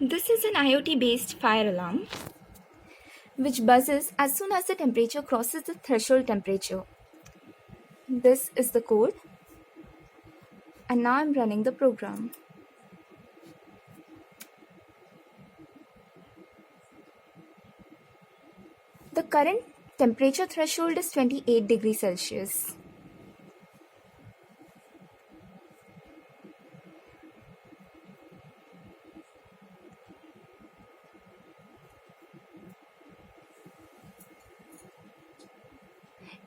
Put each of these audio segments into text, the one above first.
This is an IoT-based fire alarm which buzzes as soon as the temperature crosses the threshold temperature. This is the code, and now I'm running the program. The current temperature threshold is 28 degrees Celsius.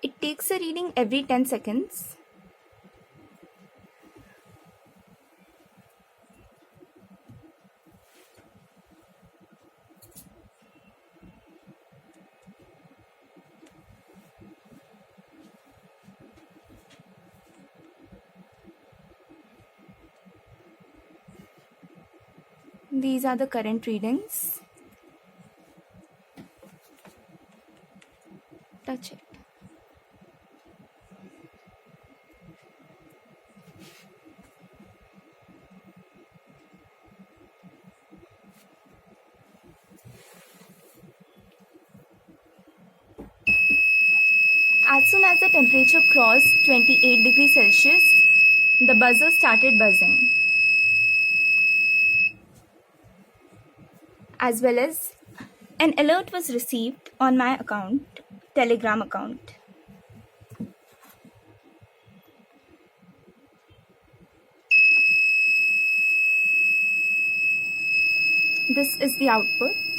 It takes a reading every 10 seconds. These are the current readings. Touch it. As soon as the temperature crossed 28 degrees Celsius, the buzzer started buzzing. As well as an alert was received on my account, Telegram account. This is the output.